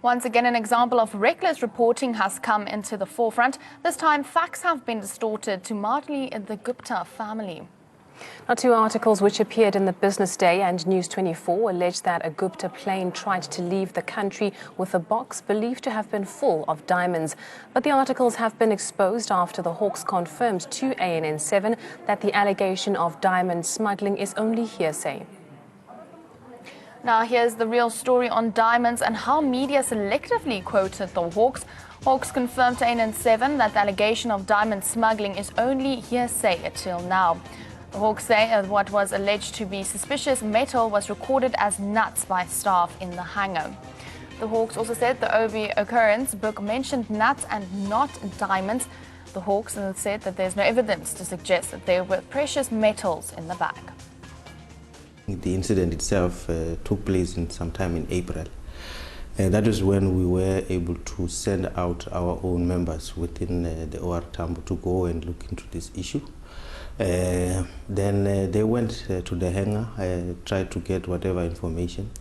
Once again, an example of reckless reporting has come into the forefront. This time, facts have been distorted to mildly the Gupta family. Now, two articles which appeared in the Business Day and News 24 allege that a Gupta plane tried to leave the country with a box believed to have been full of diamonds. But the articles have been exposed after the Hawks confirmed to ANN7 that the allegation of diamond smuggling is only hearsay. Now, here's the real story on diamonds and how media selectively quoted the Hawks. Hawks confirmed to ANN7 that the allegation of diamond smuggling is only hearsay until now. The Hawks say what was alleged to be suspicious metal was recorded as nuts by staff in the hangar. The Hawks also said the OB occurrence book mentioned nuts and not diamonds. The Hawks said that there's no evidence to suggest that there were precious metals in the bag. The incident itself took place sometime in April. That is when we were able to send out our own members within the OR Tambo to go and look into this issue. Then they went to the hangar, tried to get whatever information,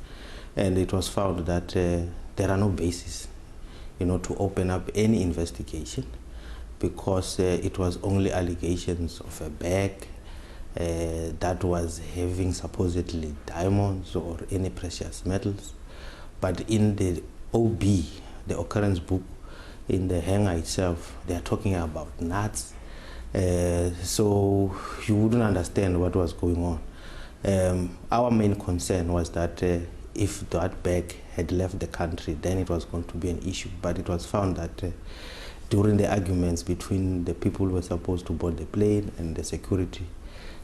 and it was found that there are no basis, to open up any investigation, because it was only allegations of a bag that was having supposedly diamonds or any precious metals. But in the OB, the occurrence book, in the hangar itself, they are talking about nuts. So you wouldn't understand what was going on. Our main concern was that if that bag had left the country, then it was going to be an issue. But it was found that during the arguments between the people who were supposed to board the plane and the security,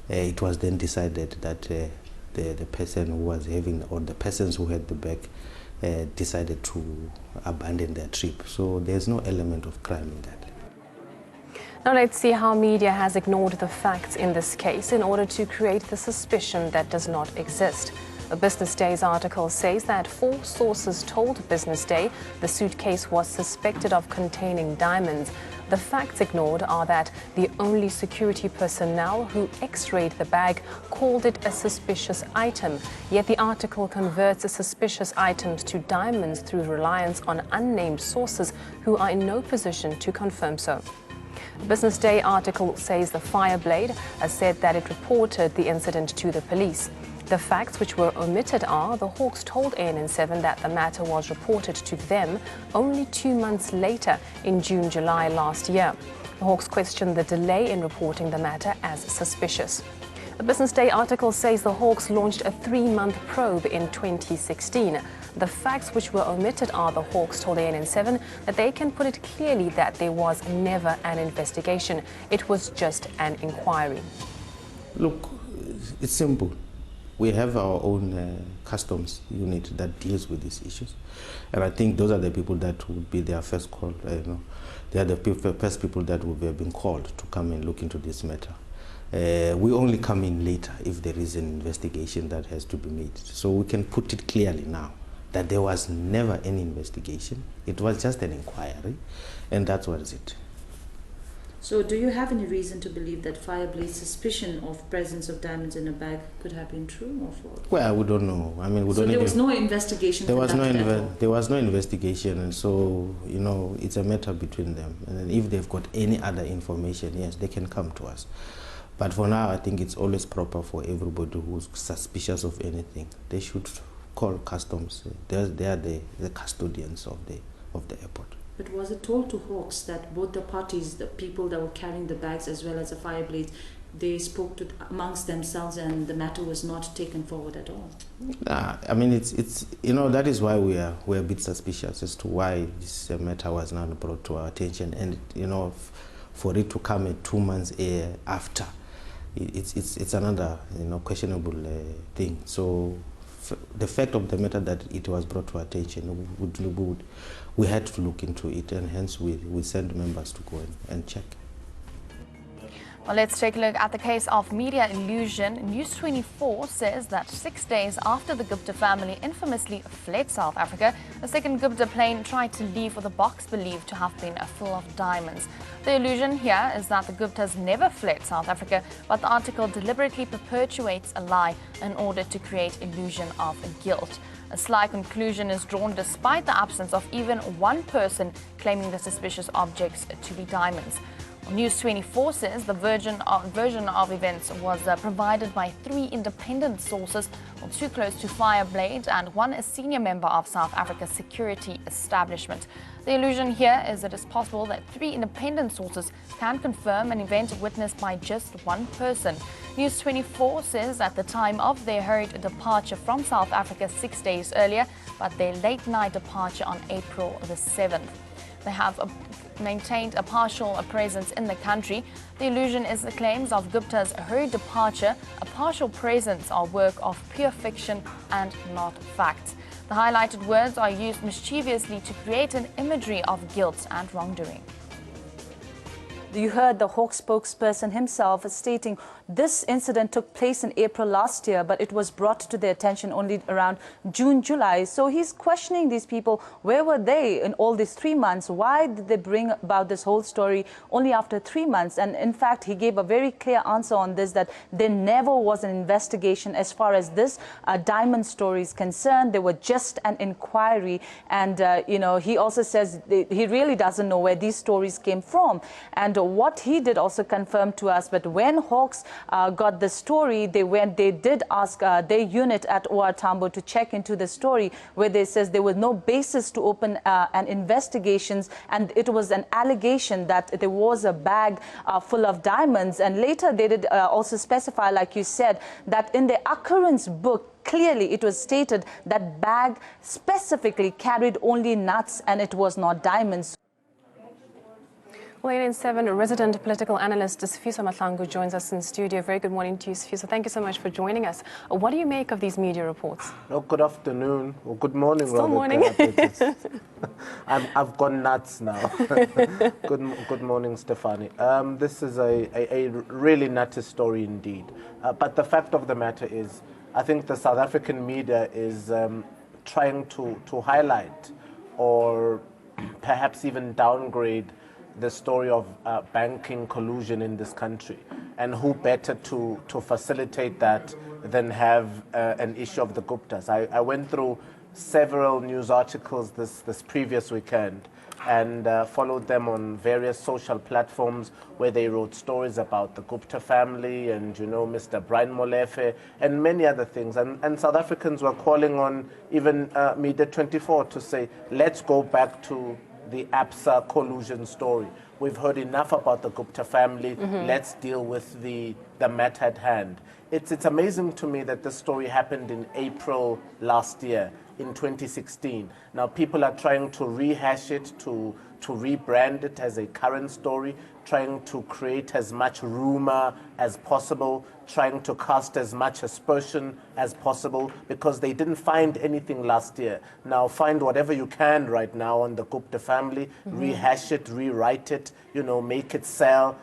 it was then decided that the person who was having, or the persons who had the bag, decided to abandon their trip. So there's no element of crime in that. Now let's see how media has ignored the facts in this case in order to create the suspicion that does not exist. A Business Day's article says that 4 sources told Business Day the suitcase was suspected of containing diamonds. The facts ignored are that the only security personnel who x-rayed the bag called it a suspicious item, yet the article converts suspicious items to diamonds through reliance on unnamed sources who are in no position to confirm so. The Business Day article says the Fireblade has said that it reported the incident to the police. The facts which were omitted are the Hawks told ANN7 that the matter was reported to them only 2 months later, in June-July last year. The Hawks questioned the delay in reporting the matter as suspicious. The Business Day article says the Hawks launched a 3-month probe in 2016. The facts which were omitted are the Hawks told ANN7 that they can put it clearly that there was never an investigation. It was just an inquiry. Look, it's simple. We have our own customs unit that deals with these issues. And I think those are the people that would be their first call. They are the first people that would have been called to come and look into this matter. We only come in later if there is an investigation that has to be made. So we can put it clearly now that there was never any investigation. It was just an inquiry, and that was it. So do you have any reason to believe that Fireblade's suspicion of presence of diamonds in a bag could have been true or false? Well, we don't know. I mean, we don't. So there was no investigation. There was no investigation, and so it's a matter between them. And then if they've got any other information, yes, they can come to us. But for now, I think it's always proper for everybody who's suspicious of anything. They should call customs. They are the custodians of the airport. But was it told to Hawks that both the parties, the people that were carrying the bags as well as the Fireblades, they spoke to amongst themselves and the matter was not taken forward at all? I mean, it's that is why we're a bit suspicious as to why this matter was not brought to our attention, and for it to come at 2 months after, it's another questionable thing. So the fact of the matter that it was brought to our attention, we had to look into it, and hence we sent members to go and check. Well, let's take a look at the case of media illusion. News 24 says that 6 days after the Gupta family infamously fled South Africa, a second Gupta plane tried to leave with a box believed to have been full of diamonds. The illusion here is that the Guptas never fled South Africa, but the article deliberately perpetuates a lie in order to create illusion of guilt. A sly conclusion is drawn despite the absence of even one person claiming the suspicious objects to be diamonds. News 24 says the version of events was provided by 3 independent sources, 2 close to Fireblade and 1 a senior member of South Africa's security establishment. The illusion here is that it is possible that 3 independent sources can confirm an event witnessed by just one person. News 24 says at the time of their hurried departure from South Africa 6 days earlier, but their late night departure on April the 7th. They have maintained a partial presence in the country. The illusion is the claims of Gupta's hurried departure. A partial presence are work of pure fiction and not facts. The highlighted words are used mischievously to create an imagery of guilt and wrongdoing. You heard the Hawks spokesperson himself stating this incident took place in April last year, but it was brought to their attention only around June, July. So he's questioning these people. Where were they in all these 3 months? Why did they bring about this whole story only after 3 months? And in fact, he gave a very clear answer on this, that there never was an investigation as far as this diamond story is concerned. There were just an inquiry. And, he also says he really doesn't know where these stories came from. And what he did also confirm to us, but when Hawks got the story, they did ask their unit at OR Tambo to check into the story, where they says there was no basis to open an investigations, and it was an allegation that there was a bag full of diamonds. And later they did also specify, like you said, that in the occurrence book, clearly it was stated that bag specifically carried only nuts and it was not diamonds. Well, 8 resident political analyst Sifiso Mahlangu joins us in studio. Very good morning to you, Sifiso. Thank you so much for joining us. What do you make of these media reports? Oh, good afternoon, or good morning. Still morning. I've gone nuts now. Good morning, Stefani. This is a really nutty story indeed. But the fact of the matter is, I think the South African media is trying to highlight or perhaps even downgrade the story of banking collusion in this country. And who better to facilitate that than have an issue of the Guptas. I went through several news articles this previous weekend and followed them on various social platforms where they wrote stories about the Gupta family and, Mr. Brian Molefe and many other things. And South Africans were calling on even Media 24 to say, let's go back to the ABSA collusion story. We've heard enough about the Gupta family. Let's deal with the matter at hand. It's amazing to me that this story happened in April last year, in 2016. Now people are trying to rehash it, to rebrand it as a current story, trying to create as much rumor as possible, trying to cast as much aspersion as possible, because they didn't find anything last year. Now find whatever you can right now on the Gupta family, rehash it, rewrite it, make it sell.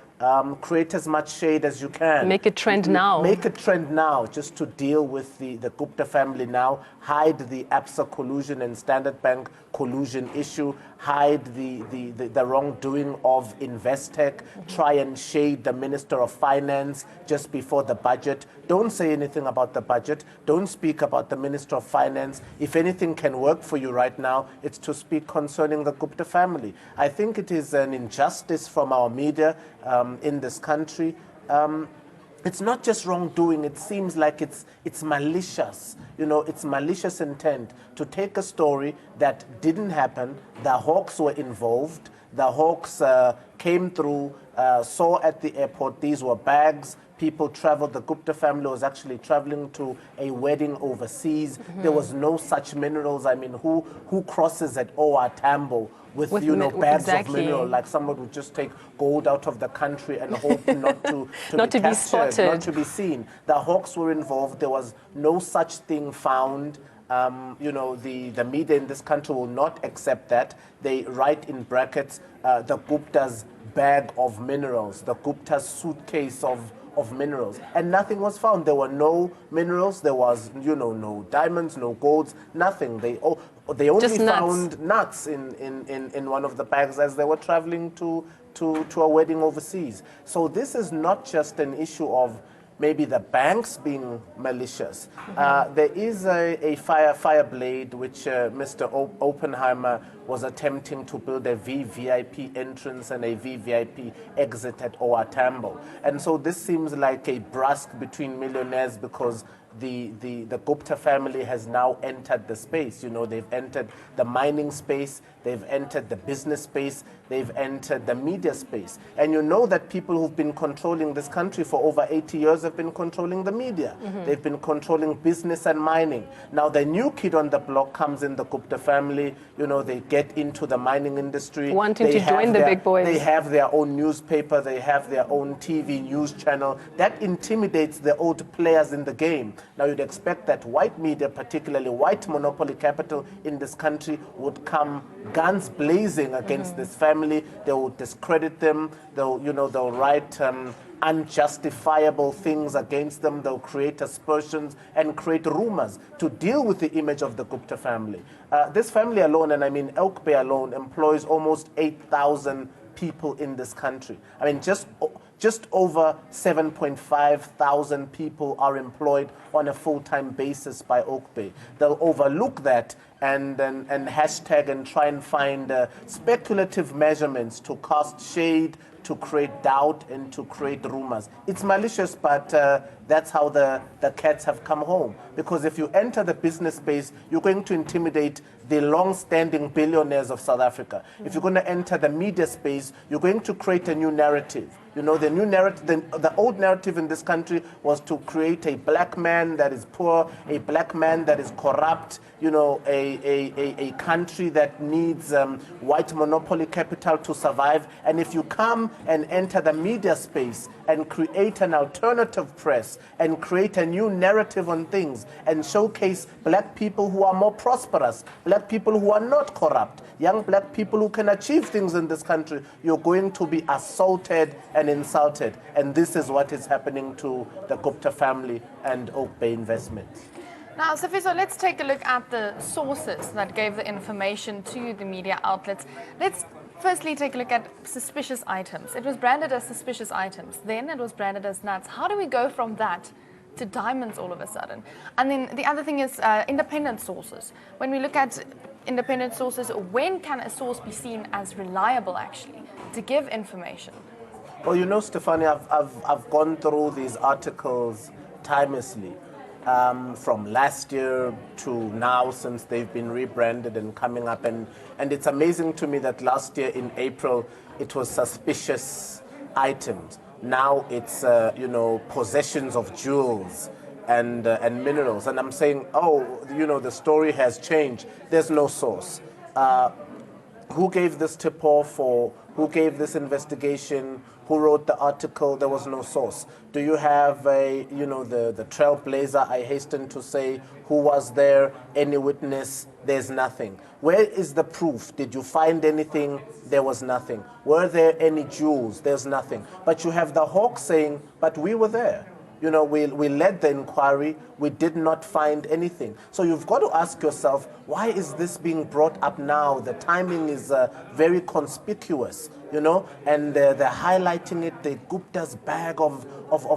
Create as much shade as you can. Make it trend now. Make it trend now, just to deal with the Gupta family now. Hide the ABSA collusion and Standard Bank collusion issue. Hide the wrongdoing of Investec. Try and shade the Minister of Finance just before the budget. Don't say anything about the budget. Don't speak about the Minister of Finance. If anything can work for you right now, it's to speak concerning the Gupta family. I think it is an injustice from our media in this country. It's not just wrongdoing. It seems like it's malicious. It's malicious intent to take a story that didn't happen. The Hawks were involved. The Hawks came through, saw at the airport these were bags. People traveled. The Gupta family was actually traveling to a wedding overseas. There was no such minerals. I mean, who crosses at OR Tambo with bags of mineral? Like someone would just take gold out of the country and hope not to be spotted, not to be seen. The Hawks were involved. There was no such thing found. The media in this country will not accept that. They write in brackets, the Guptas bag of minerals, the Gupta's suitcase of minerals, and nothing was found. There were no minerals, there was, no diamonds, no golds, nothing. They only Just nuts. found nuts in one of the bags as they were traveling to a wedding overseas. So this is not just an issue of maybe the banks being malicious. There is a fire blade which Mr. Oppenheimer was attempting to build a VVIP entrance and a VVIP exit at OR Tambo. And so this seems like a brusque between millionaires because the Gupta family has now entered the space. They've entered the mining space, they've entered the business space, they've entered the media space. And you know that people who've been controlling this country for over 80 years have been controlling the media. They've been controlling business and mining. Now the new kid on the block comes in the Gupta family, they get into the mining industry. Wanting to join the big boys. They have their own newspaper, they have their own TV news channel. That intimidates the old players in the game. Now you'd expect that white media, particularly white monopoly capital in this country, would come guns blazing against this family. They will discredit them. They'll write unjustifiable things against them. They'll create aspersions and create rumors to deal with the image of the Gupta family. This family alone, and I mean Elk Bay alone, employs almost 8,000 people in this country. I mean, just over 7.5 thousand people are employed on a full-time basis by Oak Bay. They'll overlook that and hashtag and try and find speculative measurements to cast shade, to create doubt, and to create rumors. It's malicious, but that's how the cats have come home. Because if you enter the business space, you're going to intimidate the long-standing billionaires of South Africa. If you're going to enter the media space, you're going to create a new narrative. The new narrative, the old narrative in this country was to create a black man that is poor, a black man that is corrupt, a country that needs white monopoly capital to survive. And if you come and enter the media space and create an alternative press and create a new narrative on things and showcase black people who are more prosperous, black people who are not corrupt, young black people who can achieve things in this country, you're going to be assaulted and insulted. And this is what is happening to the Gupta family and Oak Bay Investments. Now, Sifiso, let's take a look at the sources that gave the information to the media outlets. Let's firstly take a look at suspicious items. It was branded as suspicious items. Then it was branded as nuts. How do we go from that to diamonds all of a sudden? And then the other thing is independent sources. When we look at independent sources, when can a source be seen as reliable, actually, to give information? Well, Stephanie, I've gone through these articles timelessly. From last year to now, since they've been rebranded and coming up. And it's amazing to me that last year in April, it was suspicious items. Now it's, possessions of jewels and minerals. And I'm saying, the story has changed. There's no source. Who gave this tip-off, or who gave this investigation? Who wrote the article? There was no source. Do you have the trailblazer? I hasten to say, who was there? Any witness? There's nothing. Where is the proof? Did you find anything? There was nothing. Were there any jewels? There's nothing. But you have the Hawk saying, but we were there. We led the inquiry. We did not find anything. So you've got to ask yourself, why is this being brought up now? The timing is very conspicuous, and they're highlighting it, the Gupta's bag of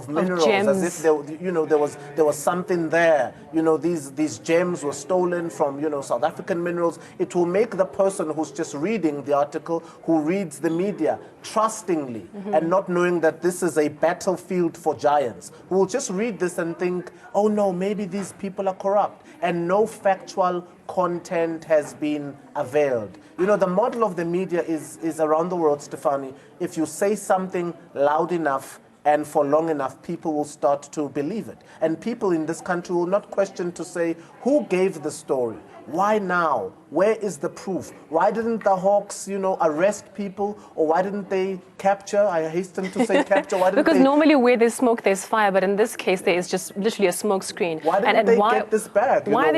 minerals, as if there was something there. These gems were stolen from South African minerals. It will make the person who's just reading the article, who reads the media, trustingly, and not knowing that this is a battlefield for giants, who will just read this and think, oh no, maybe these people are corrupt, and no factual content has been availed. The model of the media is around the world, Stefani. If you say something loud enough and for long enough, people will start to believe it. And people in this country will not question to say, who gave the story? Why now? Where is the proof? Why didn't the Hawks, arrest people, or why didn't they capture? I hasten to say capture. Why didn't Because they, normally where there's smoke, there's fire, but in this case, there is just literally a smoke screen. Why didn't they get this bag? Why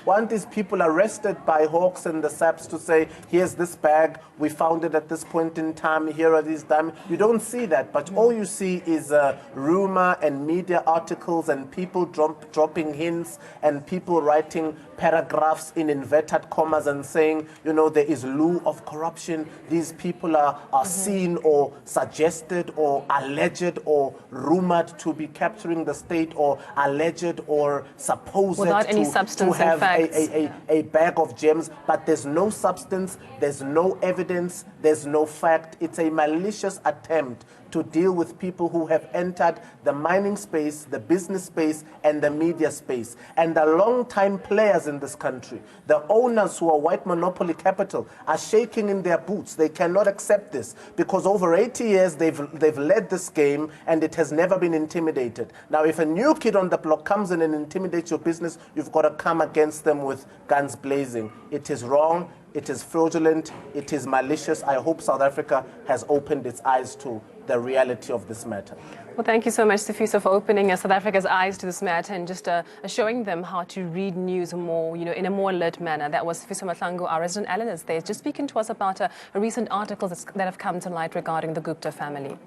aren't these people arrested by Hawks and the SAPs to say, here's this bag, we found it at this point in time, here are these diamonds? You don't see that, but all you see is rumor and media articles and people dropping hints and people writing paragraphs in inverted commas and saying, there is lieu of corruption. These people are seen or suggested or alleged or rumored to be capturing the state or alleged or supposed without any substance to have and a bag of gems, but there's no substance, there's no evidence, there's no fact. It's a malicious attempt to deal with people who have entered the mining space, the business space, and the media space. And the long-time players in this country, the owners who are white monopoly capital, are shaking in their boots. They cannot accept this because over 80 years they've led this game and it has never been intimidated. Now, if a new kid on the block comes in and intimidates your business, you've got to come against them with guns blazing. It is wrong. It is fraudulent. It is malicious. I hope South Africa has opened its eyes to the reality of this matter. Well, thank you so much, Sifiso, for opening South Africa's eyes to this matter and just showing them how to read news more, in a more alert manner. That was Sifiso Mahlangu, our resident analyst there, just speaking to us about a recent article that have come to light regarding the Gupta family.